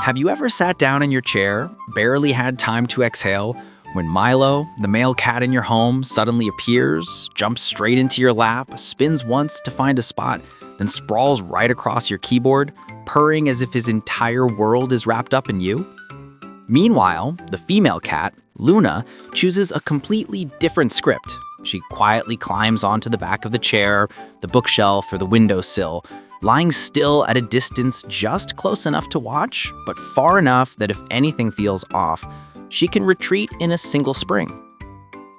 Have you ever sat down in your chair, barely had time to exhale, when Milo, the male cat in your home, suddenly appears, jumps straight into your lap, spins once to find a spot, then sprawls right across your keyboard, purring as if his entire world is wrapped up in you? Meanwhile, the female cat, Luna, chooses a completely different script. She quietly climbs onto the back of the chair, the bookshelf, or the windowsill, lying still at a distance just close enough to watch, but far enough that if anything feels off, she can retreat in a single spring.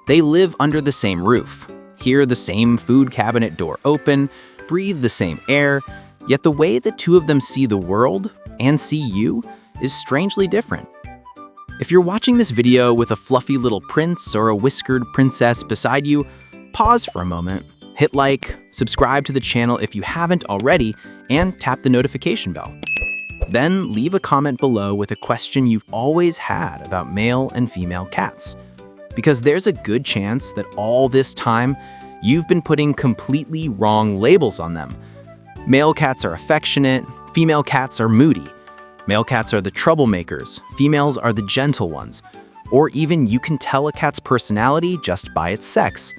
They live under the same roof, hear the same food cabinet door open, breathe the same air, yet the way the two of them see the world and see you is strangely different. If you're watching this video with a fluffy little prince or a whiskered princess beside you, pause for a moment, hit like, subscribe to the channel if you haven't already, and tap the notification bell. Then leave a comment below with a question you've always had about male and female cats. Because there's a good chance that all this time, you've been putting completely wrong labels on them. Male cats are affectionate, female cats are moody. Male cats are the troublemakers, females are the gentle ones. Or even you can tell a cat's personality just by its sex.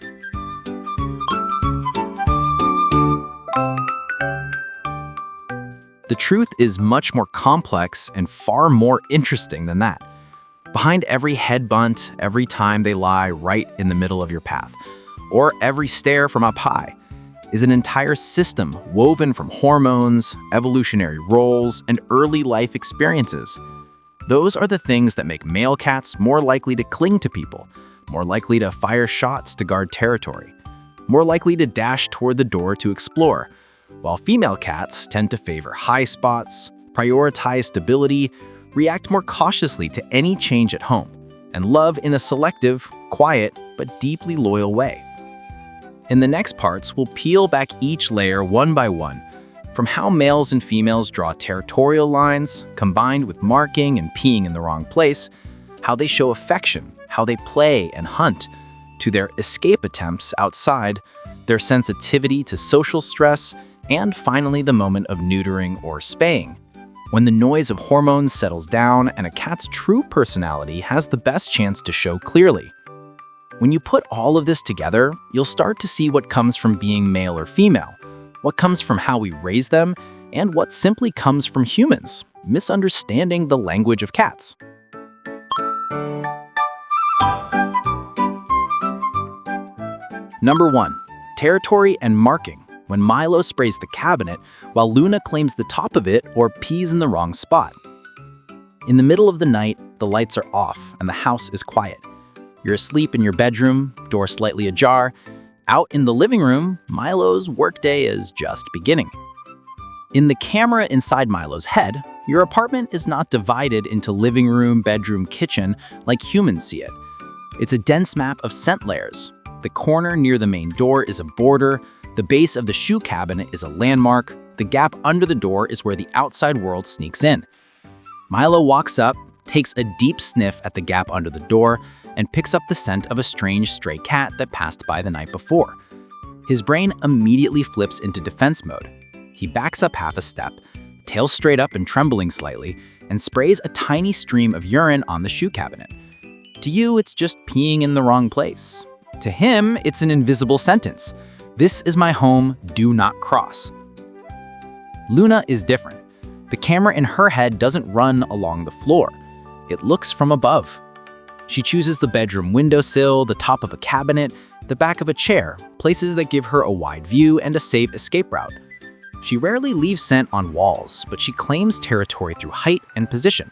The truth is much more complex and far more interesting than that. Behind every head bunt, every time they lie right in the middle of your path, or every stare from up high, is an entire system woven from hormones, evolutionary roles, and early life experiences. Those are the things that make male cats more likely to cling to people, more likely to fire shots to guard territory, more likely to dash toward the door to explore, while female cats tend to favor high spots, prioritize stability, react more cautiously to any change at home, and love in a selective, quiet, but deeply loyal way. In the next parts, we'll peel back each layer one by one, from how males and females draw territorial lines, combined with marking and peeing in the wrong place, how they show affection, how they play and hunt, to their escape attempts outside, their sensitivity to social stress, and finally the moment of neutering or spaying, when the noise of hormones settles down and a cat's true personality has the best chance to show clearly. When you put all of this together, you'll start to see what comes from being male or female, what comes from how we raise them, and what simply comes from humans, misunderstanding the language of cats. Number 1. Territory and marking. When Milo sprays the cabinet, while Luna claims the top of it or pees in the wrong spot. In the middle of the night, the lights are off and the house is quiet. You're asleep in your bedroom, door slightly ajar. Out in the living room, Milo's workday is just beginning. In the camera inside Milo's head, your apartment is not divided into living room, bedroom, kitchen like humans see it. It's a dense map of scent layers. The corner near the main door is a border. The base of the shoe cabinet is a landmark. The gap under the door is where the outside world sneaks in. Milo walks up, takes a deep sniff at the gap under the door, and picks up the scent of a strange stray cat that passed by the night before. His brain immediately flips into defense mode. He backs up half a step, tail straight up and trembling slightly, and sprays a tiny stream of urine on the shoe cabinet. To you, it's just peeing in the wrong place. To him, it's an invisible sentence. This is my home, do not cross. Luna is different. The camera in her head doesn't run along the floor. It looks from above. She chooses the bedroom windowsill, the top of a cabinet, the back of a chair, places that give her a wide view and a safe escape route. She rarely leaves scent on walls, but she claims territory through height and position,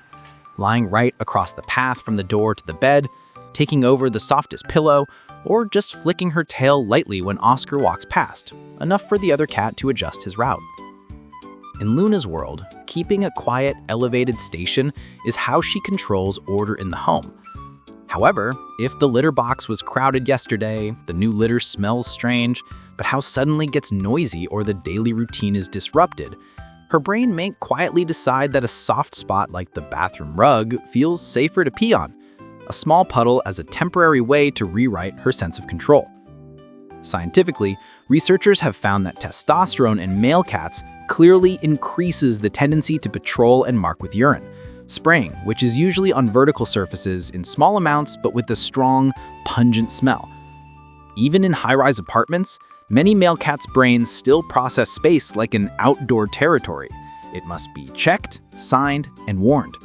lying right across the path from the door to the bed, taking over the softest pillow, or just flicking her tail lightly when Oscar walks past, enough for the other cat to adjust his route. In Luna's world, keeping a quiet, elevated station is how she controls order in the home. However, if the litter box was crowded yesterday, the new litter smells strange, but house suddenly gets noisy or the daily routine is disrupted, her brain may quietly decide that a soft spot like the bathroom rug feels safer to pee on, a small puddle as a temporary way to rewrite her sense of control. Scientifically, researchers have found that testosterone in male cats clearly increases the tendency to patrol and mark with urine, Spraying, which is usually on vertical surfaces in small amounts but with a strong, pungent smell. Even in high-rise apartments, many male cats' brains still process space like an outdoor territory. It must be checked, signed, and warned.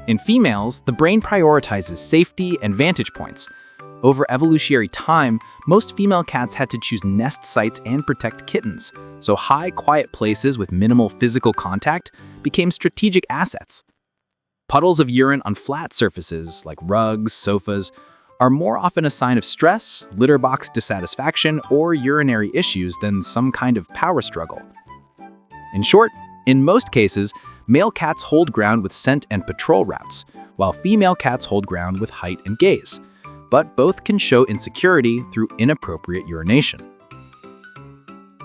In females, the brain prioritizes safety and vantage points. Over evolutionary time, most female cats had to choose nest sites and protect kittens, so high, quiet places with minimal physical contact became strategic assets. Puddles of urine on flat surfaces, like rugs, sofas, are more often a sign of stress, litter box dissatisfaction, or urinary issues than some kind of power struggle. In short, in most cases, male cats hold ground with scent and patrol routes, while female cats hold ground with height and gaze. But both can show insecurity through inappropriate urination.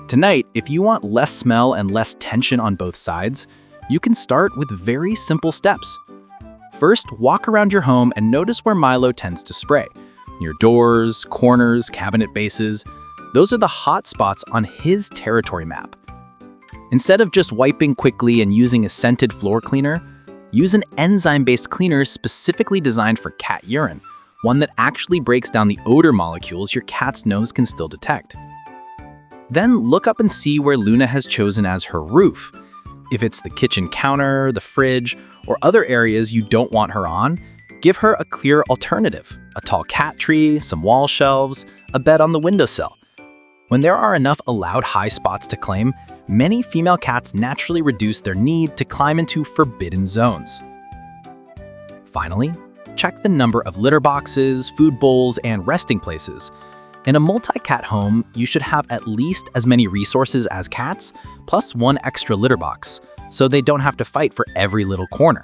Tonight, if you want less smell and less tension on both sides, you can start with very simple steps. First, walk around your home and notice where Milo tends to spray. Near doors, corners, cabinet bases. Those are the hot spots on his territory map. Instead of just wiping quickly and using a scented floor cleaner, use an enzyme-based cleaner specifically designed for cat urine, one that actually breaks down the odor molecules your cat's nose can still detect. Then look up and see where Luna has chosen as her roof. If it's the kitchen counter, the fridge, or other areas you don't want her on, give her a clear alternative: a tall cat tree, some wall shelves, a bed on the windowsill. When there are enough allowed high spots to claim, many female cats naturally reduce their need to climb into forbidden zones. Finally, check the number of litter boxes, food bowls, and resting places. In a multi-cat home, you should have at least as many resources as cats, plus one extra litter box, so they don't have to fight for every little corner.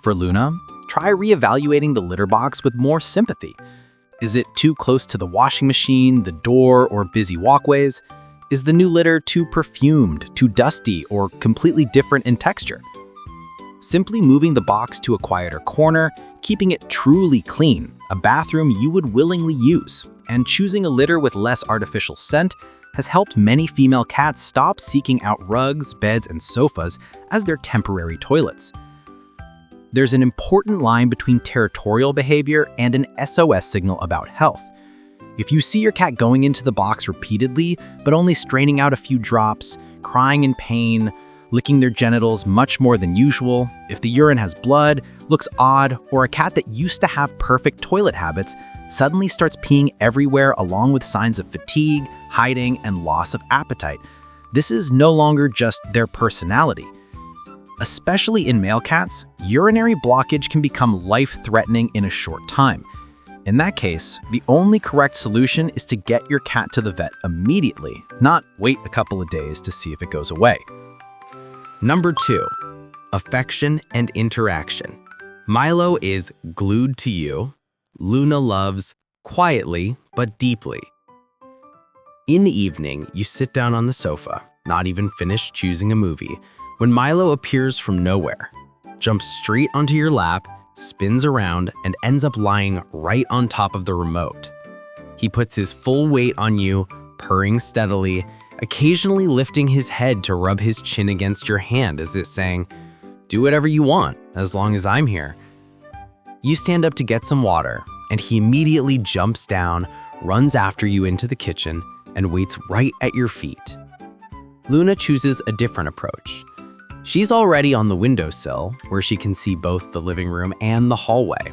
For Luna, try reevaluating the litter box with more sympathy. Is it too close to the washing machine, the door, or busy walkways? Is the new litter too perfumed, too dusty, or completely different in texture? Simply moving the box to a quieter corner, keeping it truly clean, a bathroom you would willingly use, and choosing a litter with less artificial scent has helped many female cats stop seeking out rugs, beds, and sofas as their temporary toilets. There's an important line between territorial behavior and an SOS signal about health. If you see your cat going into the box repeatedly, but only straining out a few drops, crying in pain, licking their genitals much more than usual, if the urine has blood, looks odd, or a cat that used to have perfect toilet habits suddenly starts peeing everywhere along with signs of fatigue, hiding, and loss of appetite, this is no longer just their personality. Especially in male cats, urinary blockage can become life-threatening in a short time. In that case, the only correct solution is to get your cat to the vet immediately, not wait a couple of days to see if it goes away. Number 2, affection and interaction. Milo is glued to you. Luna loves quietly but deeply. In the evening, you sit down on the sofa, not even finished choosing a movie, when Milo appears from nowhere, jumps straight onto your lap, spins around, and ends up lying right on top of the remote. He puts his full weight on you, purring steadily, occasionally lifting his head to rub his chin against your hand as if saying, "Do whatever you want, as long as I'm here." You stand up to get some water, and he immediately jumps down, runs after you into the kitchen, and waits right at your feet. Luna chooses a different approach. She's already on the windowsill, where she can see both the living room and the hallway.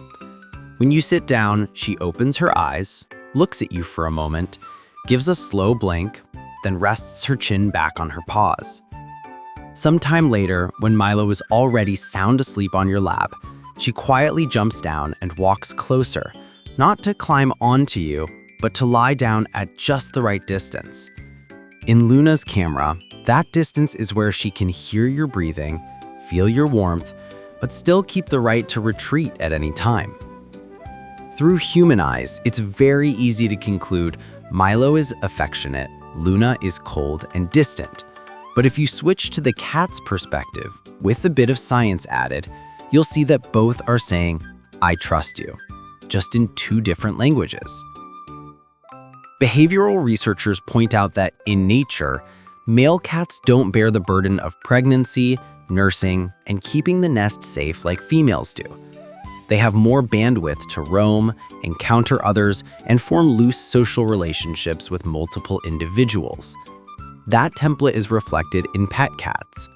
When you sit down, she opens her eyes, looks at you for a moment, gives a slow blink, then rests her chin back on her paws. Sometime later, when Milo is already sound asleep on your lap, she quietly jumps down and walks closer, not to climb onto you, but to lie down at just the right distance. In Luna's camera, that distance is where she can hear your breathing, feel your warmth, but still keep the right to retreat at any time. Through human eyes, it's very easy to conclude Milo is affectionate, Luna is cold and distant. But if you switch to the cat's perspective, with a bit of science added, you'll see that both are saying, "I trust you," just in two different languages. Behavioral researchers point out that in nature, male cats don't bear the burden of pregnancy, nursing, and keeping the nest safe like females do. They have more bandwidth to roam, encounter others, and form loose social relationships with multiple individuals. That template is reflected in pet cats.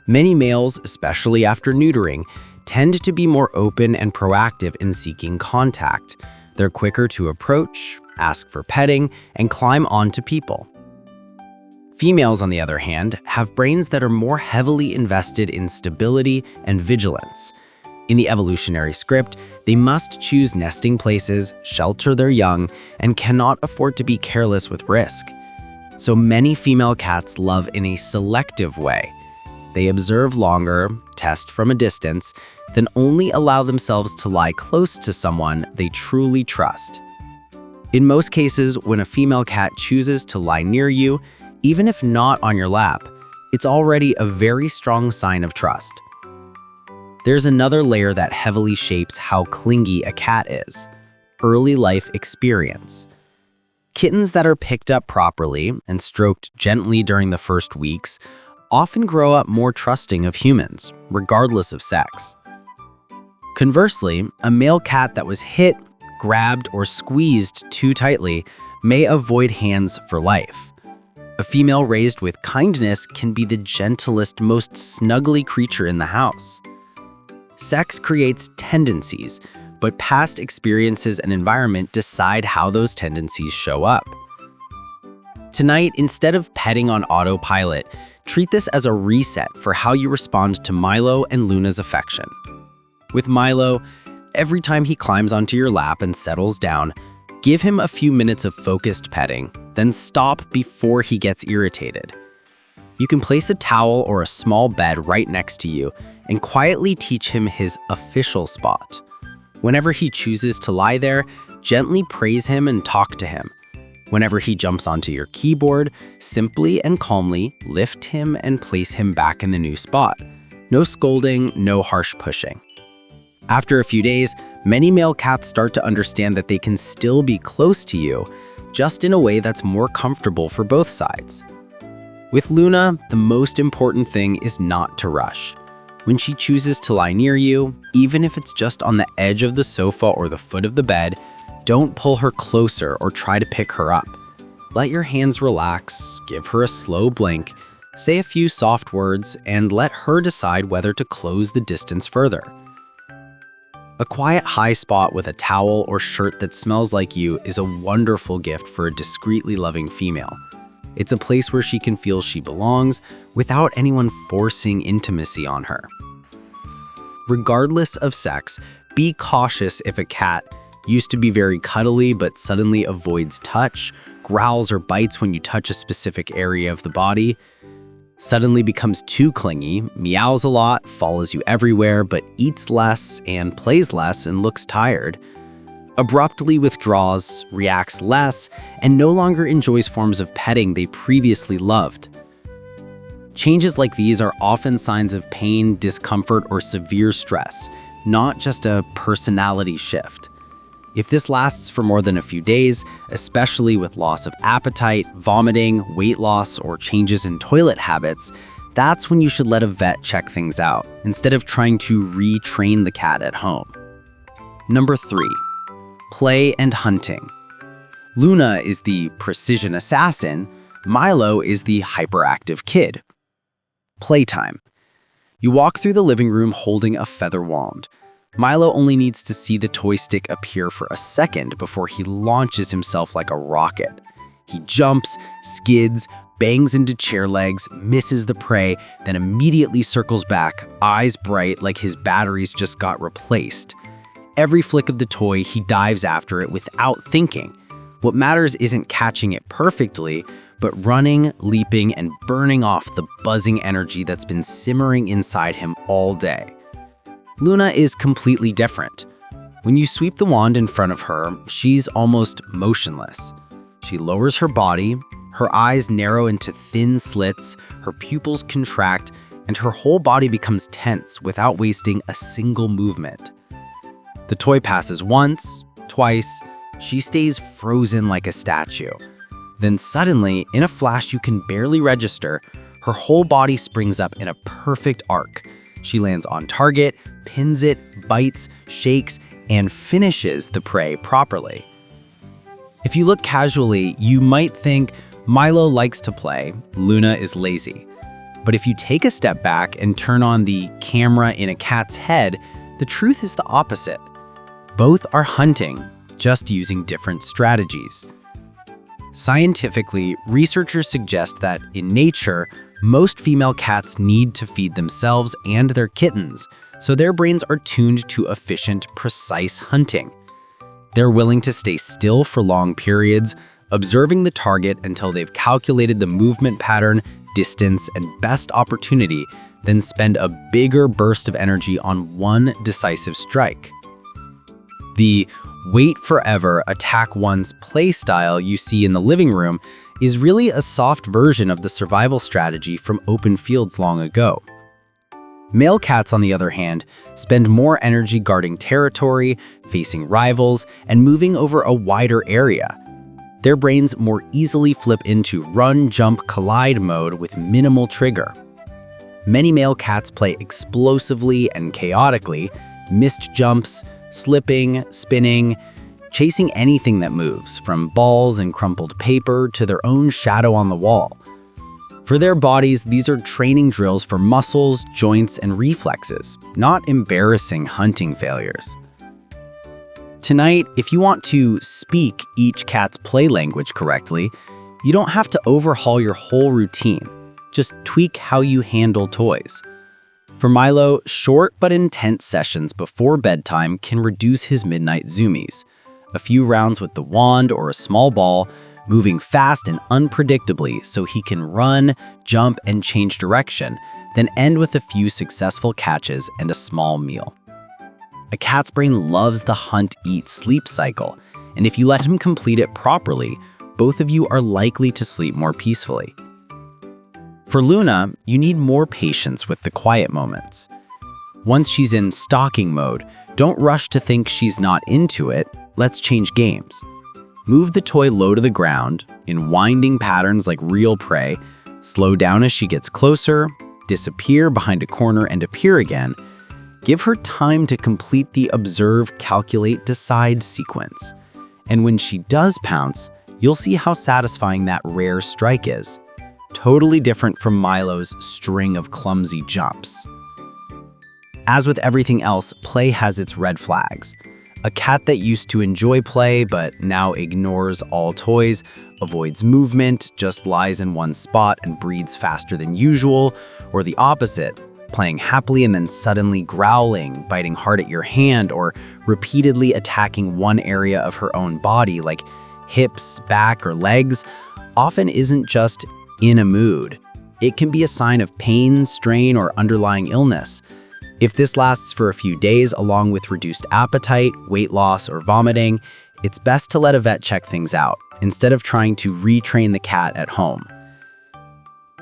Many males, especially after neutering, tend to be more open and proactive in seeking contact. They're quicker to approach, ask for petting, and climb onto people. Females, on the other hand, have brains that are more heavily invested in stability and vigilance. In the evolutionary script, they must choose nesting places, shelter their young, and cannot afford to be careless with risk. So many female cats love in a selective way. They observe longer, test from a distance, then only allow themselves to lie close to someone they truly trust. In most cases, when a female cat chooses to lie near you, even if not on your lap, it's already a very strong sign of trust. There's another layer that heavily shapes how clingy a cat is: early life experience. Kittens that are picked up properly and stroked gently during the first weeks often grow up more trusting of humans, regardless of sex. Conversely, a male cat that was hit, grabbed, or squeezed too tightly may avoid hands for life. A female raised with kindness can be the gentlest, most snuggly creature in the house. Sex creates tendencies, but past experiences and environment decide how those tendencies show up. Tonight, instead of petting on autopilot, treat this as a reset for how you respond to Milo and Luna's affection. With Milo, every time he climbs onto your lap and settles down, give him a few minutes of focused petting, then stop before he gets irritated. You can place a towel or a small bed right next to you and quietly teach him his official spot. Whenever he chooses to lie there, gently praise him and talk to him. Whenever he jumps onto your keyboard, simply and calmly lift him and place him back in the new spot. No scolding, no harsh pushing. After a few days, many male cats start to understand that they can still be close to you, just in a way that's more comfortable for both sides. With Luna, the most important thing is not to rush. When she chooses to lie near you, even if it's just on the edge of the sofa or the foot of the bed, don't pull her closer or try to pick her up. Let your hands relax, give her a slow blink, say a few soft words, and let her decide whether to close the distance further. A quiet high spot with a towel or shirt that smells like you is a wonderful gift for a discreetly loving female. It's a place where she can feel she belongs without anyone forcing intimacy on her. Regardless of sex, be cautious if a cat used to be very cuddly but suddenly avoids touch, growls or bites when you touch a specific area of the body, suddenly becomes too clingy, meows a lot, follows you everywhere, but eats less and plays less and looks tired, abruptly withdraws, reacts less, and no longer enjoys forms of petting they previously loved. Changes like these are often signs of pain, discomfort, or severe stress, not just a personality shift. If this lasts for more than a few days, especially with loss of appetite, vomiting, weight loss, or changes in toilet habits, that's when you should let a vet check things out, instead of trying to retrain the cat at home. Number 3. Play and hunting. Luna is the precision assassin, Milo is the hyperactive kid. Playtime. You walk through the living room holding a feather wand. Milo only needs to see the toy stick appear for a second before he launches himself like a rocket. He jumps, skids, bangs into chair legs, misses the prey, then immediately circles back, eyes bright like his batteries just got replaced. Every flick of the toy, he dives after it without thinking. What matters isn't catching it perfectly, but running, leaping, and burning off the buzzing energy that's been simmering inside him all day. Luna is completely different. When you sweep the wand in front of her, she's almost motionless. She lowers her body, her eyes narrow into thin slits, her pupils contract, and her whole body becomes tense without wasting a single movement. The toy passes once, twice, she stays frozen like a statue. Then suddenly, in a flash you can barely register, Her whole body springs up in a perfect arc. She lands on target, pins it, bites, shakes, and finishes the prey properly. If you look casually, you might think Milo likes to play, Luna is lazy. But if you take a step back and turn on the camera in a cat's head, the truth is the opposite. Both are hunting, just using different strategies. Scientifically, researchers suggest that in nature, most female cats need to feed themselves and their kittens, so their brains are tuned to efficient, precise hunting. They're willing to stay still for long periods, observing the target until they've calculated the movement pattern, distance, and best opportunity, then spend a bigger burst of energy on one decisive strike. The wait forever, attack once play style you see in the living room is really a soft version of the survival strategy from open fields long ago. Male cats, on the other hand, spend more energy guarding territory, facing rivals, and moving over a wider area. Their brains more easily flip into run, jump, collide mode with minimal trigger. Many male cats play explosively and chaotically, missed jumps, slipping, spinning, chasing anything that moves, from balls and crumpled paper to their own shadow on the wall. For their bodies, these are training drills for muscles, joints, and reflexes, not embarrassing hunting failures. Tonight, if you want to speak each cat's play language correctly, you don't have to overhaul your whole routine. Just tweak how you handle toys. For Milo, short but intense sessions before bedtime can reduce his midnight zoomies. A few rounds with the wand or a small ball, moving fast and unpredictably so he can run, jump, and change direction, then end with a few successful catches and a small meal. A cat's brain loves the hunt-eat-sleep cycle, and if you let him complete it properly, both of you are likely to sleep more peacefully. For Luna, you need more patience with the quiet moments. Once she's in stalking mode, don't rush to think she's not into it. Let's change games. Move the toy low to the ground, in winding patterns like real prey, slow down as she gets closer, disappear behind a corner and appear again. Give her time to complete the observe, calculate, decide sequence. And when she does pounce, you'll see how satisfying that rare strike is. Totally different from Milo's string of clumsy jumps. As with everything else, play has its red flags. A cat that used to enjoy play but now ignores all toys, avoids movement, just lies in one spot and breathes faster than usual, or the opposite, playing happily and then suddenly growling, biting hard at your hand, or repeatedly attacking one area of her own body like hips, back, or legs, often isn't just in a mood. It can be a sign of pain, strain, or underlying illness. If this lasts for a few days along with reduced appetite, weight loss, or vomiting, it's best to let a vet check things out instead of trying to retrain the cat at home.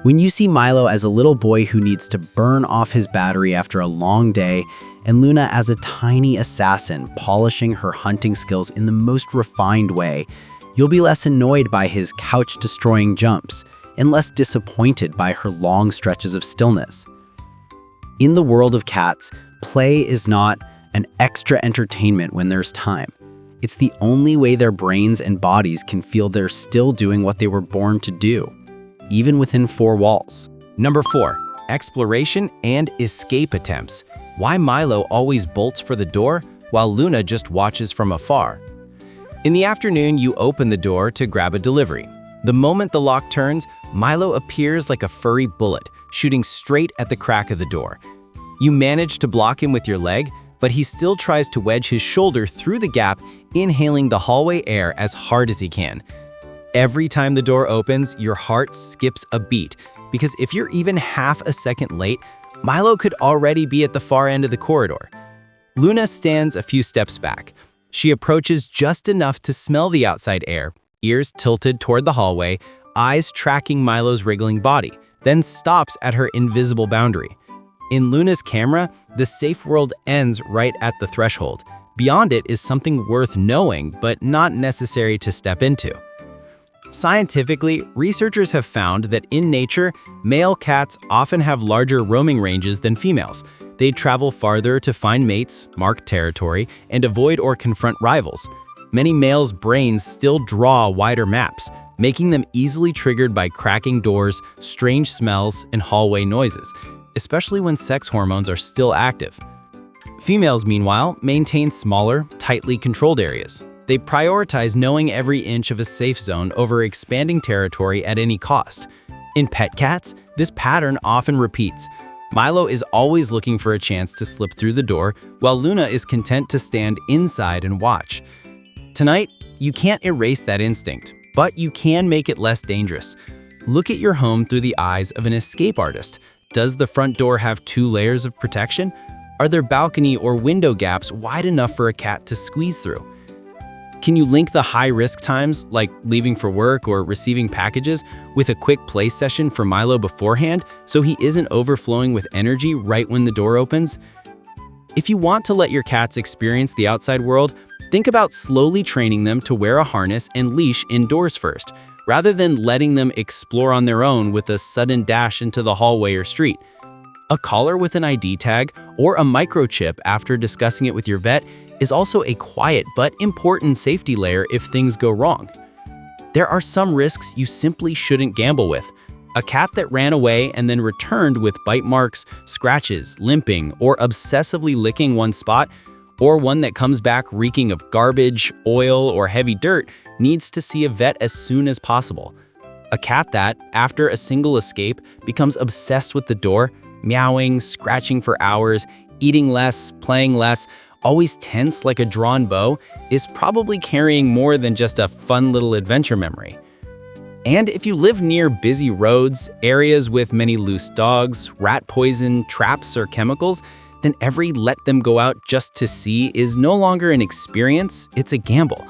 When you see Milo as a little boy who needs to burn off his battery after a long day, and Luna as a tiny assassin polishing her hunting skills in the most refined way, you'll be less annoyed by his couch-destroying jumps and less disappointed by her long stretches of stillness. In the world of cats, play is not an extra entertainment when there's time. It's the only way their brains and bodies can feel they're still doing what they were born to do, even within four walls. Number 4, exploration and escape attempts. Why Milo always bolts for the door while Luna just watches from afar. In the afternoon, you open the door to grab a delivery. The moment the lock turns, Milo appears like a furry bullet, shooting straight at the crack of the door. You manage to block him with your leg, but he still tries to wedge his shoulder through the gap, inhaling the hallway air as hard as he can. Every time the door opens, your heart skips a beat, because if you're even half a second late, Milo could already be at the far end of the corridor. Luna stands a few steps back. She approaches just enough to smell the outside air, ears tilted toward the hallway, eyes tracking Milo's wriggling body, then stops at her invisible boundary. In Luna's camera, the safe world ends right at the threshold. Beyond it is something worth knowing, but not necessary to step into. Scientifically, researchers have found that in nature, male cats often have larger roaming ranges than females. They travel farther to find mates, mark territory, and avoid or confront rivals. Many males' brains still draw wider maps, making them easily triggered by cracking doors, strange smells, and hallway noises, especially when sex hormones are still active. Females, meanwhile, maintain smaller, tightly controlled areas. They prioritize knowing every inch of a safe zone over expanding territory at any cost. In pet cats, this pattern often repeats. Milo is always looking for a chance to slip through the door, while Luna is content to stand inside and watch. Tonight, you can't erase that instinct, but you can make it less dangerous. Look at your home through the eyes of an escape artist. Does the front door have 2 layers of protection? Are there balcony or window gaps wide enough for a cat to squeeze through? Can you link the high-risk times, like leaving for work or receiving packages, with a quick play session for Milo beforehand so he isn't overflowing with energy right when the door opens? If you want to let your cats experience the outside world, think about slowly training them to wear a harness and leash indoors first, rather than letting them explore on their own with a sudden dash into the hallway or street. A collar with an ID tag or a microchip after discussing it with your vet is also a quiet but important safety layer if things go wrong. There are some risks you simply shouldn't gamble with. A cat that ran away and then returned with bite marks, scratches, limping, or obsessively licking one spot, or one that comes back reeking of garbage, oil, or heavy dirt needs to see a vet as soon as possible. A cat that, after a single escape, becomes obsessed with the door, meowing, scratching for hours, eating less, playing less, always tense like a drawn bow, is probably carrying more than just a fun little adventure memory. And if you live near busy roads, areas with many loose dogs, rat poison, traps, or chemicals, then every let them go out just to see is no longer an experience, it's a gamble.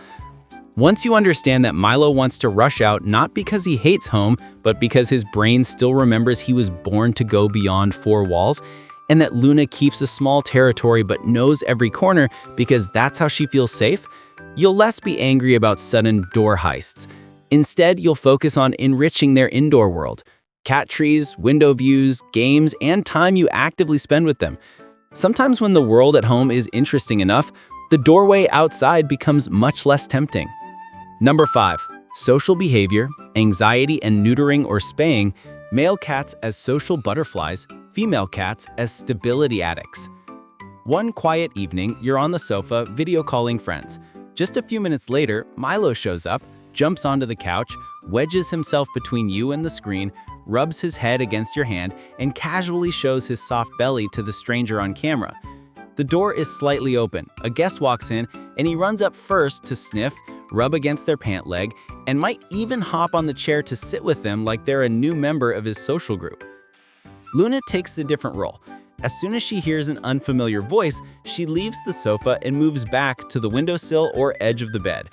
Once you understand that Milo wants to rush out not because he hates home, but because his brain still remembers he was born to go beyond 4 walls, and that Luna keeps a small territory but knows every corner because that's how she feels safe, you'll less be angry about sudden door heists. Instead, you'll focus on enriching their indoor world. Cat trees, window views, games, and time you actively spend with them. Sometimes when the world at home is interesting enough, the doorway outside becomes much less tempting. Number 5. Social behavior, anxiety and neutering or spaying, male cats as social butterflies, female cats as stability addicts. One quiet evening, you're on the sofa video calling friends. Just a few minutes later, Milo shows up, jumps onto the couch, wedges himself between you and the screen, rubs his head against your hand, and casually shows his soft belly to the stranger on camera. The door is slightly open. A guest walks in, and he runs up first to sniff, rub against their pant leg, and might even hop on the chair to sit with them like they're a new member of his social group. Luna takes a different role. As soon as she hears an unfamiliar voice, she leaves the sofa and moves back to the windowsill or edge of the bed.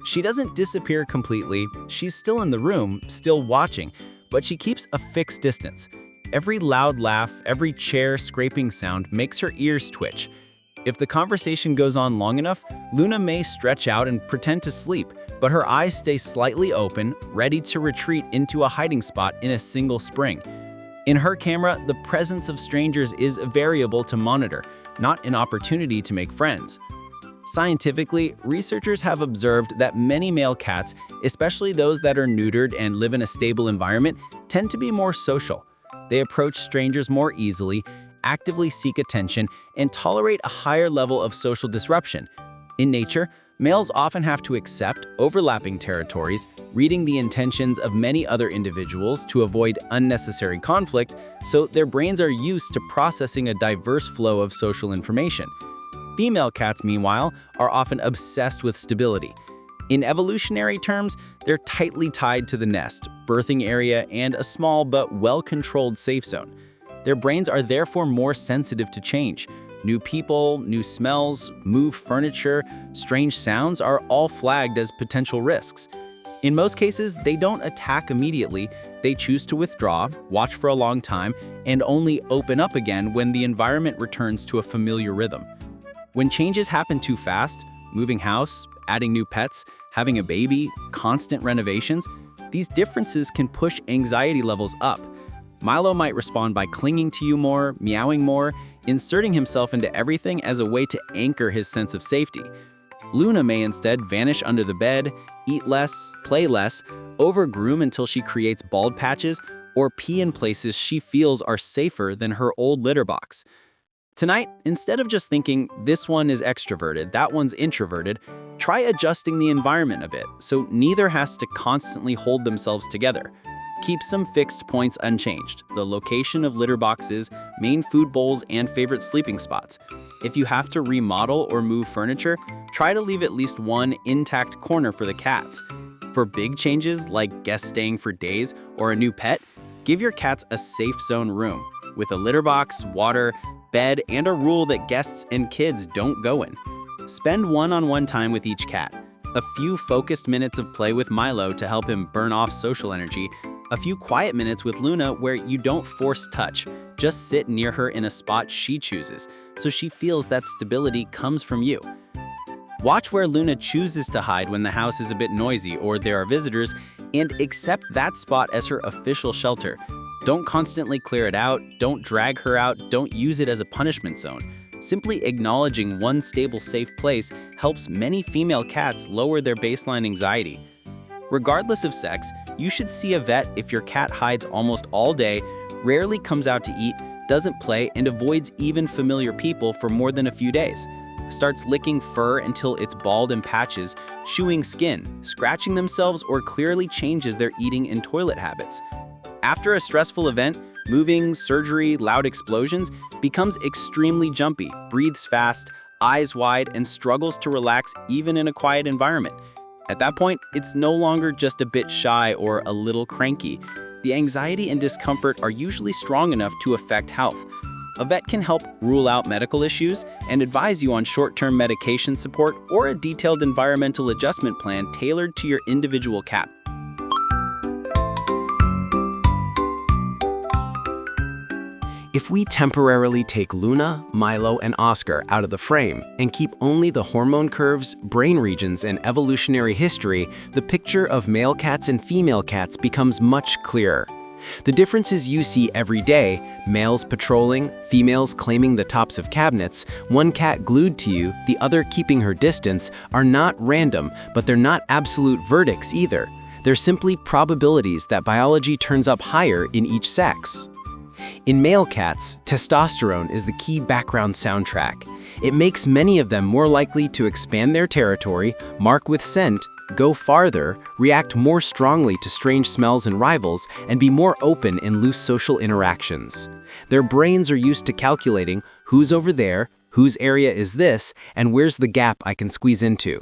She doesn't disappear completely. She's still in the room, still watching, but she keeps a fixed distance. Every loud laugh, every chair scraping sound makes her ears twitch. If the conversation goes on long enough, Luna may stretch out and pretend to sleep, but her eyes stay slightly open, ready to retreat into a hiding spot in a single spring. In her camera, the presence of strangers is a variable to monitor, not an opportunity to make friends. Scientifically, researchers have observed that many male cats, especially those that are neutered and live in a stable environment, tend to be more social. They approach strangers more easily, actively seek attention, and tolerate a higher level of social disruption. In nature, males often have to accept overlapping territories, reading the intentions of many other individuals to avoid unnecessary conflict, so their brains are used to processing a diverse flow of social information. Female cats, meanwhile, are often obsessed with stability. In evolutionary terms, they're tightly tied to the nest, birthing area, and a small but well-controlled safe zone. Their brains are therefore more sensitive to change. New people, new smells, moved furniture, strange sounds are all flagged as potential risks. In most cases, they don't attack immediately. They choose to withdraw, watch for a long time, and only open up again when the environment returns to a familiar rhythm. When changes happen too fast, moving house, adding new pets, having a baby, constant renovations, These differences can push anxiety levels up. Milo might respond by clinging to you more, meowing more, inserting himself into everything as a way to anchor his sense of safety. Luna may instead vanish under the bed, eat less, play less, over-groom until she creates bald patches, or pee in places she feels are safer than her old litter box. Tonight, instead of just thinking, this one is extroverted, that one's introverted, try adjusting the environment a bit so neither has to constantly hold themselves together. Keep some fixed points unchanged: the location of litter boxes, main food bowls, and favorite sleeping spots. If you have to remodel or move furniture, try to leave at least one intact corner for the cats. For big changes like guests staying for days or a new pet, give your cats a safe zone room with a litter box, water, bed, and a rule that guests and kids don't go in. Spend one-on-one time with each cat. A few focused minutes of play with Milo to help him burn off social energy. A few quiet minutes with Luna where you don't force touch. Just sit near her in a spot she chooses, so she feels that stability comes from you. Watch where Luna chooses to hide when the house is a bit noisy or there are visitors, and accept that spot as her official shelter. Don't constantly clear it out, don't drag her out, don't use it as a punishment zone. Simply acknowledging one stable, safe place helps many female cats lower their baseline anxiety. Regardless of sex, you should see a vet if your cat hides almost all day, rarely comes out to eat, doesn't play, and avoids even familiar people for more than a few days. Starts licking fur until it's bald in patches, chewing skin, scratching themselves, or clearly changes their eating and toilet habits. After a stressful event, moving, surgery, loud explosions, becomes extremely jumpy, breathes fast, eyes wide, and struggles to relax even in a quiet environment. At that point, it's no longer just a bit shy or a little cranky. The anxiety and discomfort are usually strong enough to affect health. A vet can help rule out medical issues and advise you on short-term medication support or a detailed environmental adjustment plan tailored to your individual cat. If we temporarily take Luna, Milo, and Oscar out of the frame and keep only the hormone curves, brain regions, and evolutionary history, the picture of male cats and female cats becomes much clearer. The differences you see every day, males patrolling, females claiming the tops of cabinets, one cat glued to you, the other keeping her distance, are not random, but they're not absolute verdicts either. They're simply probabilities that biology turns up higher in each sex. In male cats, testosterone is the key background soundtrack. It makes many of them more likely to expand their territory, mark with scent, go farther, react more strongly to strange smells and rivals, and be more open in loose social interactions. Their brains are used to calculating who's over there, whose area is this, and where's the gap I can squeeze into.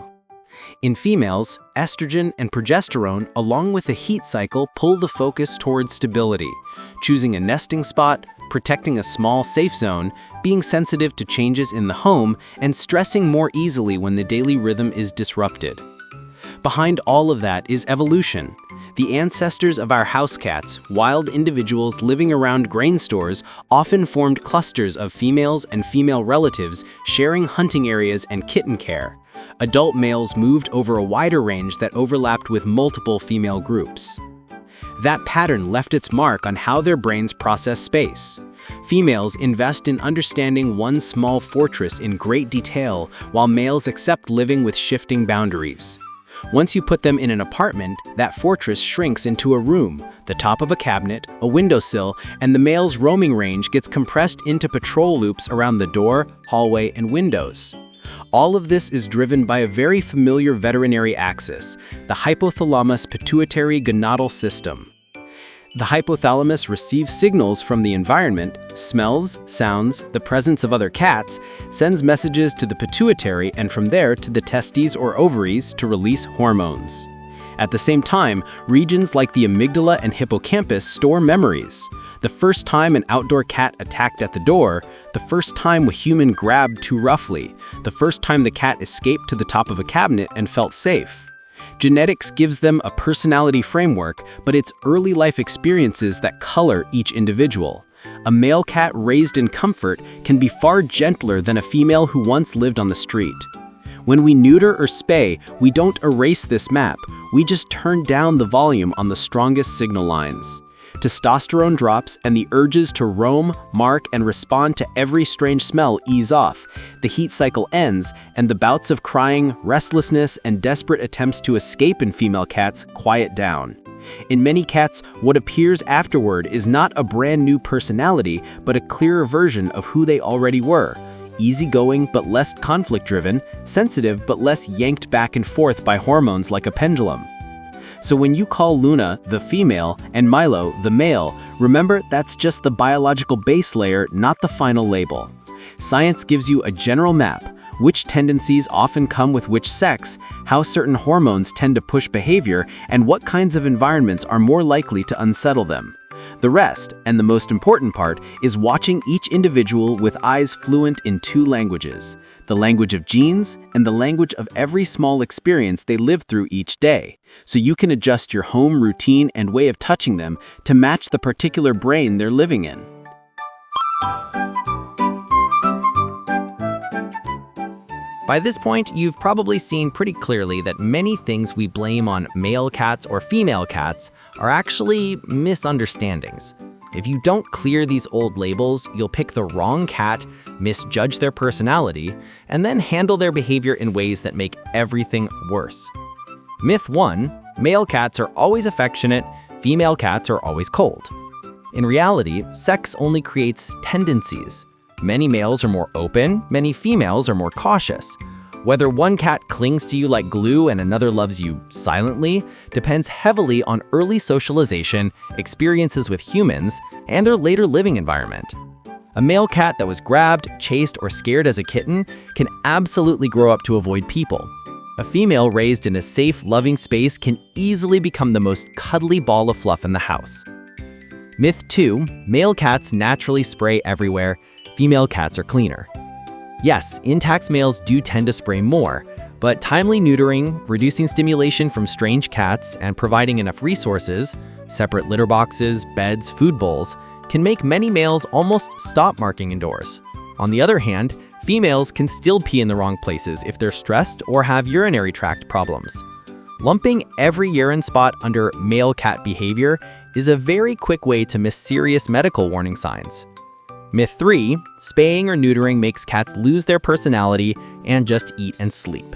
In females, estrogen and progesterone, along with the heat cycle, pull the focus towards stability, choosing a nesting spot, protecting a small safe zone, being sensitive to changes in the home, and stressing more easily when the daily rhythm is disrupted. Behind all of that is evolution. The ancestors of our house cats, wild individuals living around grain stores, often formed clusters of females and female relatives sharing hunting areas and kitten care. Adult males moved over a wider range that overlapped with multiple female groups. That pattern left its mark on how their brains process space. Females invest in understanding one small fortress in great detail, while males accept living with shifting boundaries. Once you put them in an apartment, that fortress shrinks into a room, the top of a cabinet, a windowsill, and the male's roaming range gets compressed into patrol loops around the door, hallway, and windows. All of this is driven by a very familiar veterinary axis, the hypothalamus-pituitary-gonadal system. The hypothalamus receives signals from the environment, smells, sounds, the presence of other cats, sends messages to the pituitary, and from there to the testes or ovaries to release hormones. At the same time, regions like the amygdala and hippocampus store memories. The first time an outdoor cat attacked at the door, the first time a human grabbed too roughly, the first time the cat escaped to the top of a cabinet and felt safe. Genetics gives them a personality framework, but it's early life experiences that color each individual. A male cat raised in comfort can be far gentler than a female who once lived on the street. When we neuter or spay, we don't erase this map, We just turn down the volume on the strongest signal lines. Testosterone drops and the urges to roam, mark, and respond to every strange smell ease off. The heat cycle ends, and the bouts of crying, restlessness, and desperate attempts to escape in female cats quiet down. In many cats, what appears afterward is not a brand new personality, but a clearer version of who they already were. Easygoing but less conflict-driven, sensitive but less yanked back and forth by hormones like a pendulum. So when you call Luna the female and Milo the male, remember that's just the biological base layer, not the final label. Science gives you a general map, which tendencies often come with which sex, how certain hormones tend to push behavior, and what kinds of environments are more likely to unsettle them. The rest, and the most important part, is watching each individual with eyes fluent in two languages, the language of genes and the language of every small experience they live through each day, so you can adjust your home routine and way of touching them to match the particular brain they're living in. By this point, you've probably seen pretty clearly that many things we blame on male cats or female cats are actually misunderstandings. If you don't clear these old labels, you'll pick the wrong cat, misjudge their personality, and then handle their behavior in ways that make everything worse. Myth 1, male cats are always affectionate, female cats are always cold. In reality, sex only creates tendencies. Many males are more open, many females are more cautious. Whether one cat clings to you like glue and another loves you silently depends heavily on early socialization, experiences with humans, and their later living environment. A male cat that was grabbed, chased, or scared as a kitten can absolutely grow up to avoid people. A female raised in a safe, loving space can easily become the most cuddly ball of fluff in the house. Myth 2, male cats naturally spray everywhere, female cats are cleaner. Yes, intact males do tend to spray more, but timely neutering, reducing stimulation from strange cats, and providing enough resources, separate litter boxes, beds, food bowls, can make many males almost stop marking indoors. On the other hand, females can still pee in the wrong places if they're stressed or have urinary tract problems. Lumping every urine spot under male cat behavior is a very quick way to miss serious medical warning signs. Myth 3, spaying or neutering makes cats lose their personality and just eat and sleep.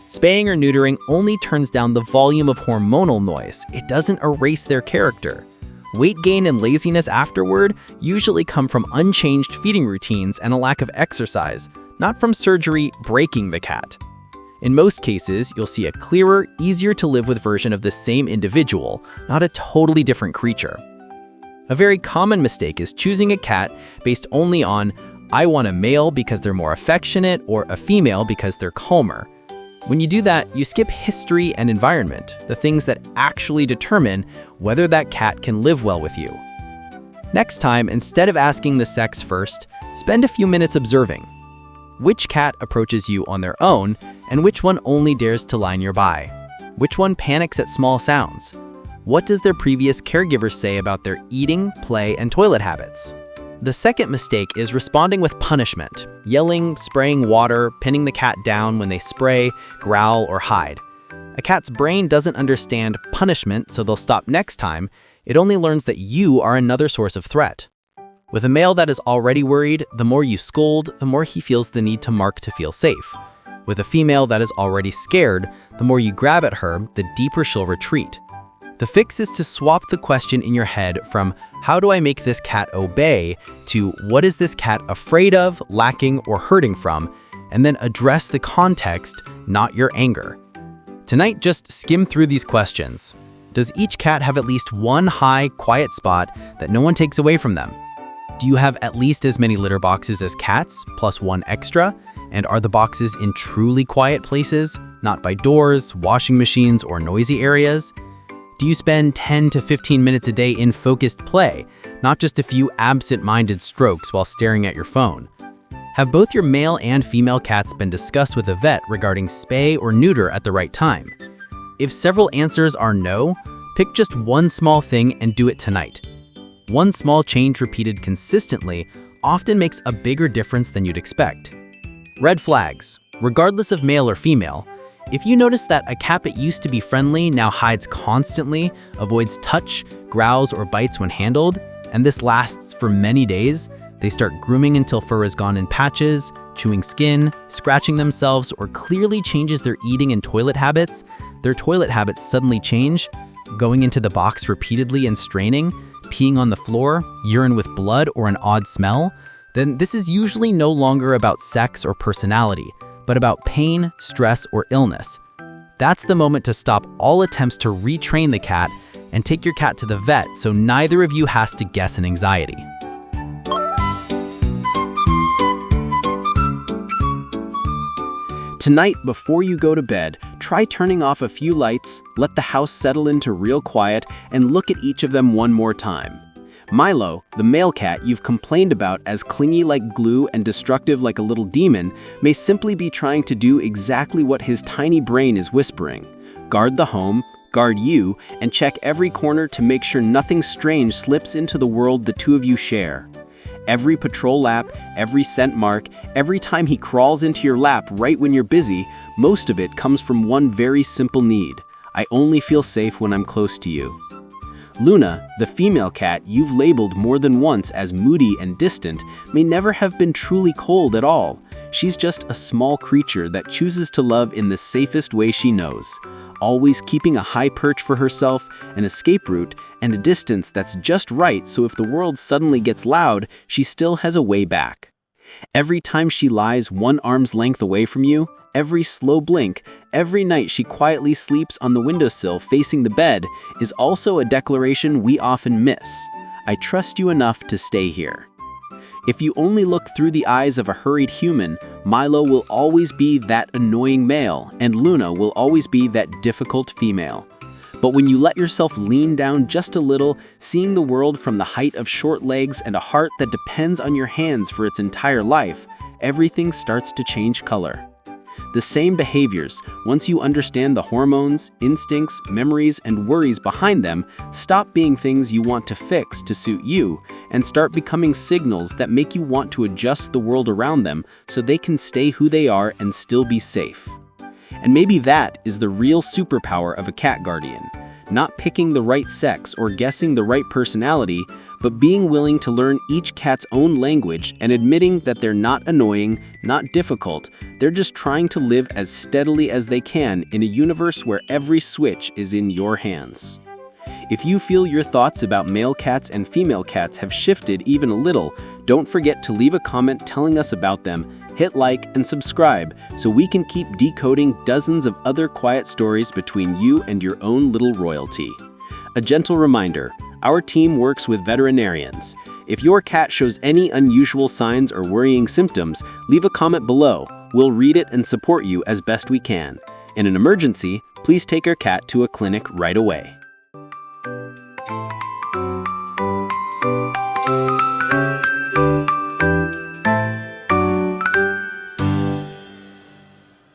Spaying or neutering only turns down the volume of hormonal noise. It doesn't erase their character. Weight gain and laziness afterward usually come from unchanged feeding routines and a lack of exercise, not from surgery breaking the cat. In most cases, you'll see a clearer, easier to live with version of the same individual, not a totally different creature. A very common mistake is choosing a cat based only on, I want a male because they're more affectionate or a female because they're calmer. When you do that, you skip history and environment, the things that actually determine whether that cat can live well with you. Next time, instead of asking the sex first, spend a few minutes observing. Which cat approaches you on their own, and which one only dares to lie nearby? Which one panics at small sounds? What does their previous caregiver say about their eating, play, and toilet habits? The second mistake is responding with punishment, yelling, spraying water, pinning the cat down when they spray, growl, or hide. A cat's brain doesn't understand punishment, so they'll stop next time. It only learns that you are another source of threat. With a male that is already worried, the more you scold, the more he feels the need to mark to feel safe. With a female that is already scared, the more you grab at her, the deeper she'll retreat. The fix is to swap the question in your head from, how do I make this cat obey, to what is this cat afraid of, lacking, or hurting from, and then address the context, not your anger. Tonight, just skim through these questions. Does each cat have at least one high, quiet spot that no one takes away from them? Do you have at least as many litter boxes as cats, plus one extra? And are the boxes in truly quiet places, not by doors, washing machines, or noisy areas? Do you spend 10 to 15 minutes a day in focused play, not just a few absent-minded strokes while staring at your phone? Have both your male and female cats been discussed with a vet regarding spay or neuter at the right time? If several answers are no, pick just one small thing and do it tonight. One small change repeated consistently often makes a bigger difference than you'd expect. Red flags. Regardless of male or female, If you notice that a cat that used to be friendly now hides constantly, avoids touch, growls, or bites when handled, and this lasts for many days, they start grooming until fur is gone in patches, chewing skin, scratching themselves, or clearly changes their eating and toilet habits, their toilet habits suddenly change, going into the box repeatedly and straining, peeing on the floor, urine with blood, or an odd smell, then this is usually no longer about sex or personality, but about pain, stress, or illness. That's the moment to stop all attempts to retrain the cat and take your cat to the vet so neither of you has to guess an anxiety. Tonight, before you go to bed, try turning off a few lights, let the house settle into real quiet, and look at each of them one more time. Milo, the male cat you've complained about as clingy like glue and destructive like a little demon, may simply be trying to do exactly what his tiny brain is whispering. Guard the home, guard you, and check every corner to make sure nothing strange slips into the world the two of you share. Every patrol lap, every scent mark, every time he crawls into your lap right when you're busy, most of it comes from one very simple need. I only feel safe when I'm close to you. Luna, the female cat you've labeled more than once as moody and distant, may never have been truly cold at all. She's just a small creature that chooses to love in the safest way she knows, always keeping a high perch for herself, an escape route, and a distance that's just right so if the world suddenly gets loud, she still has a way back. Every time she lies one arm's length away from you, every slow blink, every night she quietly sleeps on the windowsill facing the bed is also a declaration we often miss. I trust you enough to stay here. If you only look through the eyes of a hurried human, Milo will always be that annoying male, and Luna will always be that difficult female. But when you let yourself lean down just a little, seeing the world from the height of short legs and a heart that depends on your hands for its entire life, everything starts to change color. The same behaviors, once you understand the hormones, instincts, memories, and worries behind them, stop being things you want to fix to suit you and start becoming signals that make you want to adjust the world around them so they can stay who they are and still be safe. And maybe that is the real superpower of a cat guardian. Not picking the right sex or guessing the right personality, but being willing to learn each cat's own language and admitting that they're not annoying, not difficult, they're just trying to live as steadily as they can in a universe where every switch is in your hands. If you feel your thoughts about male cats and female cats have shifted even a little, don't forget to leave a comment telling us about them, hit like and subscribe so we can keep decoding dozens of other quiet stories between you and your own little royalty. A gentle reminder, our team works with veterinarians. If your cat shows any unusual signs or worrying symptoms, leave a comment below. We'll read it and support you as best we can. In an emergency, please take your cat to a clinic right away.